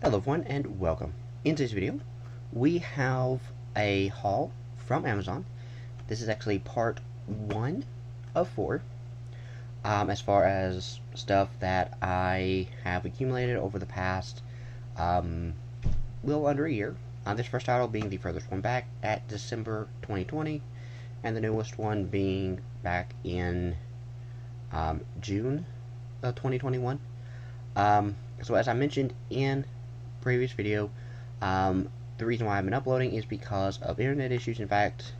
Hello everyone and welcome. In today's video, we have a haul from Amazon. This is actually part 1 of 4 as far as stuff that I have accumulated over the past little under a year. This first title being the furthest one back at December 2020 and the newest one being back in June of 2021. So as I mentioned in previous video, the reason why I've been uploading is because of internet issues. In fact,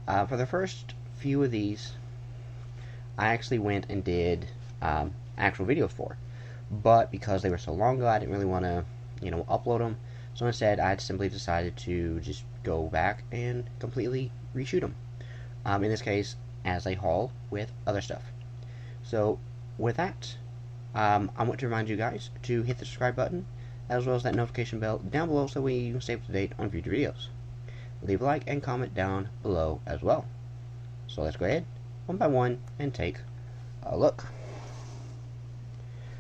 for the first few of these, I actually went and did actual videos for, but because they were so long ago, I didn't really want to, upload them. So instead, I simply decided to just go back and completely reshoot them. In this case, as a haul with other stuff. So with that, I want to remind you guys to hit the subscribe button, as well as that notification bell down below so you can stay up to date on future videos. Leave a like and comment down below as well. So let's go ahead, one by one, and take a look.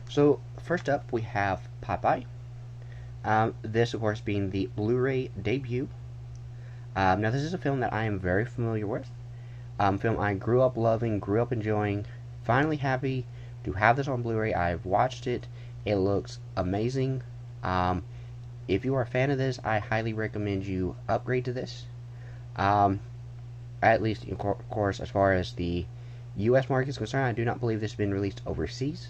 So first up, we have Popeye. This, of course, being the Blu-ray debut. Now this is a film that I am very familiar with. Film I grew up loving, grew up enjoying. Finally happy to have this on Blu-ray. I've watched it. It looks amazing. If you are a fan of this, I highly recommend you upgrade to this. At least, of course, as far as the U.S. market is concerned, I do not believe this has been released overseas.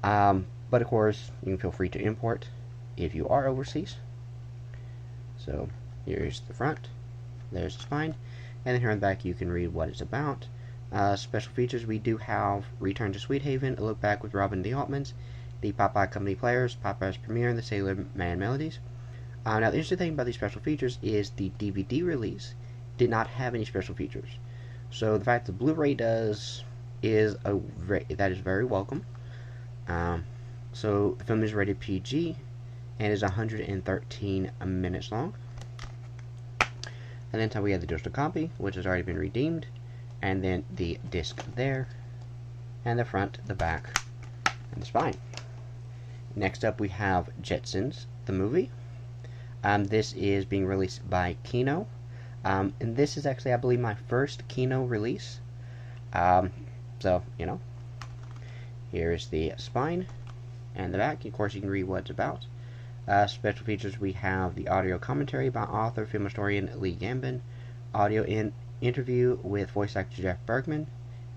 But of course, you can feel free to import if you are overseas. So here's the front. There's the spine. And then here on the back, you can read what it's about. Special features, we do have Return to Sweet Haven, a look back with Robin and the Altmans, the Popeye Company Players, Popeye's Premiere, and the Sailor Man Melodies. Now, the interesting thing about these special features is the DVD release did not have any special features. So the fact that Blu-ray does is that is very welcome. So the film is rated PG and is 113 minutes long. And then we have the digital copy, which has already been redeemed, and then the disc there, and the front, the back, and the spine. Next up, we have Jetsons, the movie. This is being released by Kino. And this is actually, I believe, my first Kino release. So, here's the spine and the back. Of course, you can read what it's about. Special features, we have the audio commentary by author, film historian Lee Gambin, audio interview with voice actor Jeff Bergman,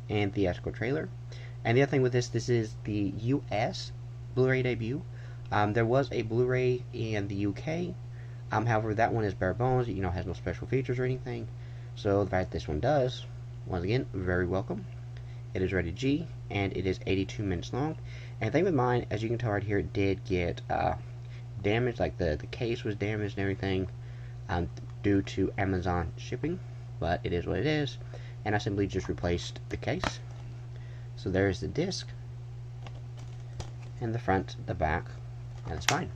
and theatrical trailer. And the other thing with this is the US Blu-ray debut. There was a Blu-ray in the UK. However, that one is bare bones. Has no special features or anything. So the fact this one does, once again, very welcome. It is rated G, and it is 82 minutes long. And the thing with mine, as you can tell right here, it did get damaged. Like the case was damaged and everything due to Amazon shipping. But it is what it is. And I simply just replaced the case. So there's the disc, and the front, the back, and the spine.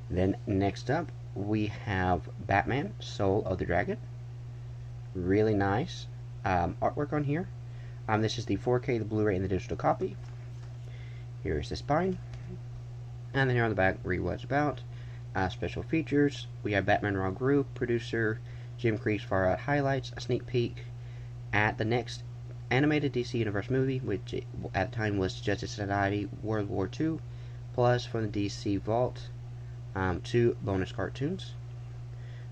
Then next up, we have Batman, Soul of the Dragon. Really nice artwork on here. This is the 4K, the Blu-ray, and the digital copy. Here's the spine. And then here on the back, read what it's about. Special features, we have Batman Raw Group, producer Jim Creek's Far Out highlights, a sneak peek at the next animated DC Universe movie, which at the time was Justice Society World War II, plus from the DC Vault, 2 bonus cartoons.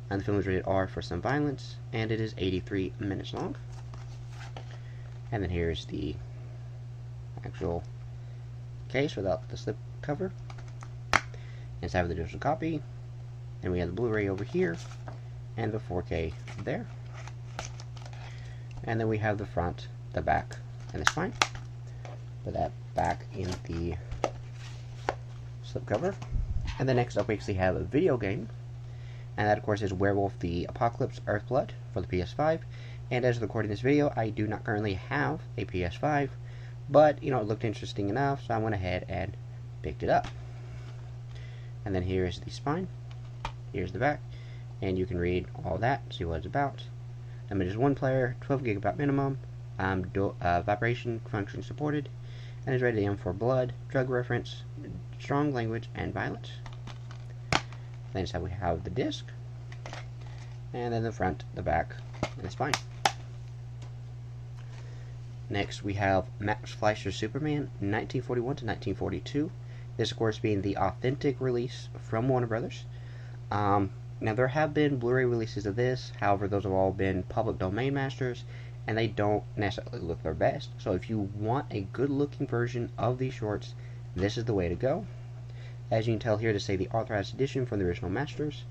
And the film is rated R for some violence, and it is 83 minutes long. And then here's the actual case without the slip cover. Inside of the digital copy, and we have the Blu-ray over here, and the 4K there. And then we have the front, the back, and the spine. Put that back in the slipcover. And then next up, we actually have a video game, and that, of course, is Werewolf the Apocalypse Earthblood for the PS5. And as of recording this video, I do not currently have a PS5, but it looked interesting enough, so I went ahead and picked it up. And then here is the spine, here's the back, and you can read all that, see what it's about. It is 1 player, 12 GB minimum, vibration function supported, and is rated M for blood, drug reference, strong language, and violence. Then we have the disc, and then the front, the back, and the spine. Next, we have Fischer Superman, 1941 to 1942. This, of course, being the authentic release from Warner Brothers. Now, there have been Blu-ray releases of this. However, those have all been public domain masters, and they don't necessarily look their best. So, if you want a good-looking version of these shorts, this is the way to go. As you can tell here, to say the authorized edition from the original masters.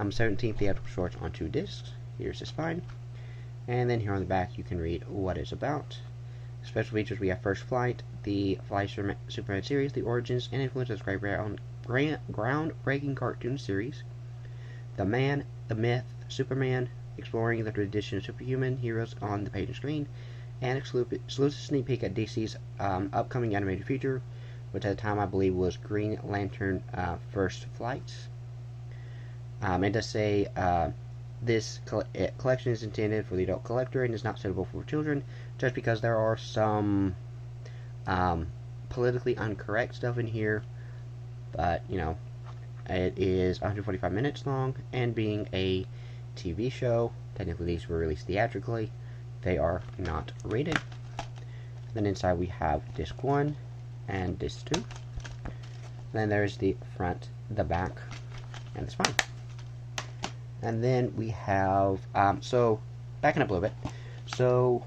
17 theatrical shorts on 2 discs. Here's the spine. And then here on the back, you can read what it's about. Special features, we have First Flight, the Fischer Superman series, the origins and influences of groundbreaking cartoon series, The Man, the Myth, Superman, exploring the tradition of superhuman heroes on the page and screen, and exclusive sneak peek at DC's upcoming animated feature, which at the time I believe was Green Lantern First Flight. It does say this collection is intended for the adult collector and is not suitable for children, just because there are some politically incorrect stuff in here. But, you know, it is 145 minutes long, and being a TV show, technically these were released theatrically, they are not rated. Then inside we have disc 1 and disc 2. Then there's the front, the back, and the spine. And then we have, so, backing up a little bit. So,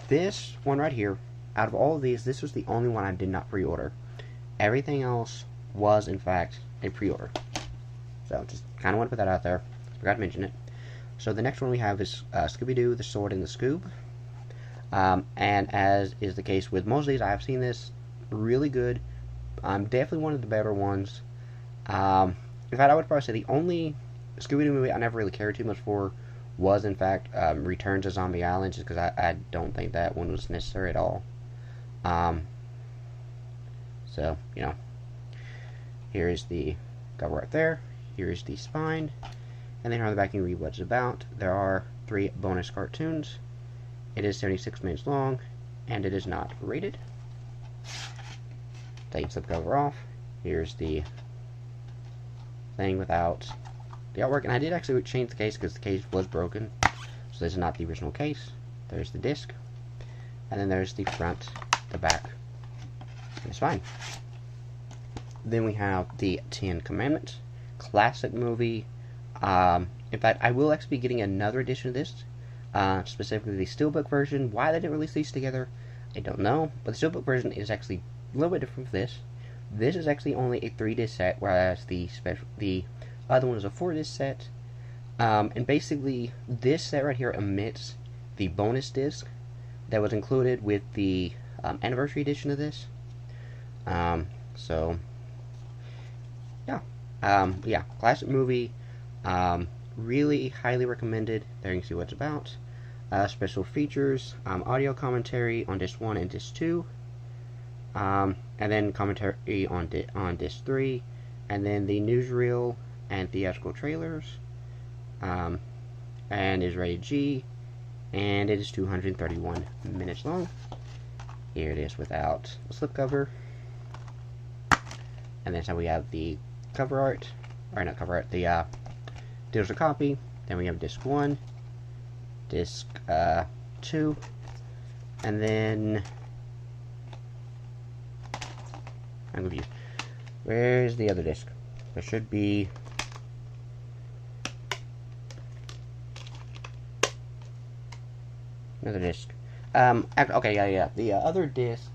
this one right here, out of all of these, this was the only one I did not pre-order. Everything else was, in fact, a pre-order. So, just kind of want to put that out there. Forgot to mention it. So, the next one we have is ScoobyDoo, the Sword and the Scoob. And as is the case with most of these, I have seen this. Really good. Definitely one of the better ones. In fact, I would probably say the only Scooby-Doo movie I never really cared too much for was, in fact, Return to Zombie Island, just because I don't think that one was necessary at all. So, you know, here is the cover right there. Here is the spine. And then on the back you can read what it's about. There are 3 bonus cartoons. It is 76 minutes long, and it is not rated. Taking the cover off. Here's the thing without the artwork, and I did actually change the case because the case was broken, so this is not the original case. There's the disc, and then there's the front, the back, and the spine. Then we have the 10 Commandments, classic movie. In fact, I will actually be getting another edition of this, specifically the steelbook version. Why they didn't release these together, I don't know, but the steelbook version is actually a little bit different from this. This is actually only a 3-disc set, whereas the other one is a 4-disc set. And basically, this set right here omits the bonus disc that was included with the anniversary edition of this. So, yeah. Yeah, classic movie. Really highly recommended. There you can see what it's about. Special features, audio commentary on disc 1 and disc 2. And then commentary on disc 3. And then the newsreel and theatrical trailers, and is rated G, and it is 231 minutes long. Here it is without the slipcover, and then so we have the cover art, or not cover art, the digital copy. Then we have disc 1, disc 2, and then I'm confused. Where's the other disc? There should be another disc. Okay, yeah. The other disc,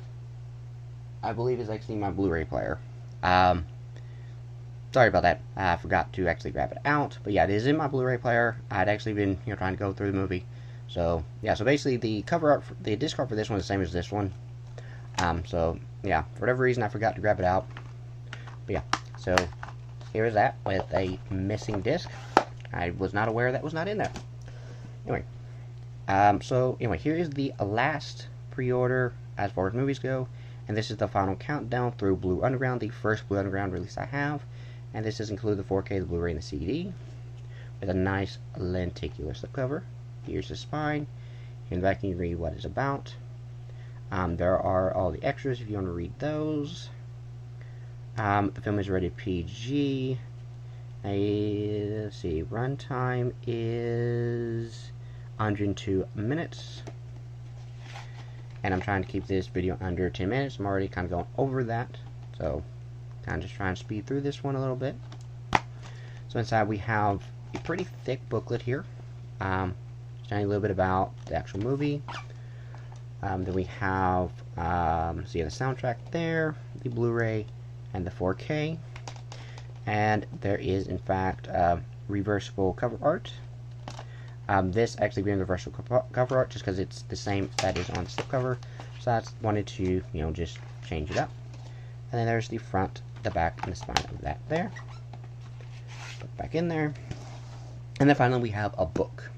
I believe, is actually my Blu-ray player. Sorry about that. I forgot to actually grab it out. But yeah, it is in my Blu-ray player. I'd actually been, trying to go through the movie. So yeah, so basically the cover art, the disc art for this one is the same as this one. So yeah, for whatever reason I forgot to grab it out. But yeah, so here is that with a missing disc. I was not aware that was not in there. Anyway. So anyway, here is the last pre-order as far as movies go, and this is the final countdown through Blue Underground, the first Blue Underground release I have, and this does include the 4K, the Blu-ray, and the CD, with a nice lenticular slipcover. Here's the spine. Here in the back you can read what it's about. There are all the extras if you want to read those. The film is rated PG. Let's see, runtime is 102 minutes. And I'm trying to keep this video under 10 minutes. I'm already kind of going over that. So, kind of just trying to speed through this one a little bit. So inside we have a pretty thick booklet here. Just telling you a little bit about the actual movie. Then we have, the soundtrack there, the Blu-ray, and the 4K. And there is, in fact, reversible cover art. This actually being reversible cover art just because it's the same that is on the slipcover. So I wanted to, just change it up. And then there's the front, the back, and the spine of that there. Put back in there. And then finally we have a book.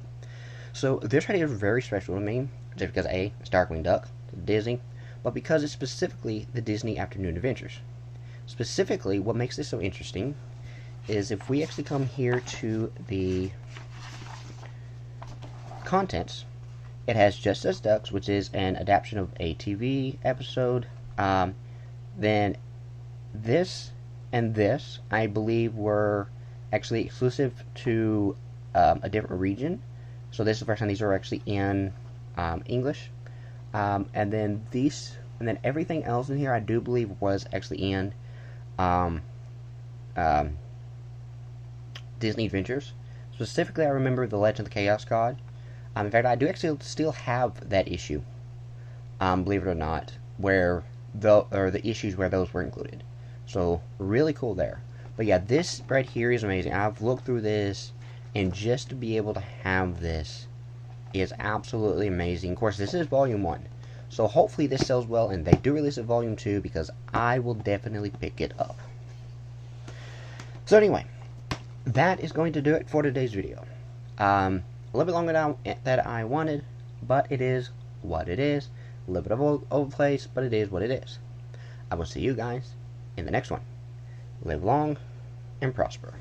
So this right here is very special to me, just because A, it's Darkwing Duck, Disney, but because it's specifically the Disney Afternoon Adventures. Specifically, what makes this so interesting is if we actually come here to the contents, it has Just As Ducks, which is an adaptation of a TV episode. Then this and this, I believe, were actually exclusive to a different region. So this is the first time these are actually in English. And then these, and then everything else in here, I do believe was actually in Disney Adventures. Specifically, I remember the Legend of the Chaos God. In fact, I do actually still have that issue, believe it or not, where the issues where those were included. So really cool there. But yeah, this right here is amazing. I've looked through this, and just to be able to have this is absolutely amazing. Of course, this is volume 1. So hopefully this sells well, and they do release a volume 2, because I will definitely pick it up. So anyway, that is going to do it for today's video. A little bit longer than I wanted, but it is what it is. A little bit of overplace, but it is what it is. I will see you guys in the next one. Live long and prosper.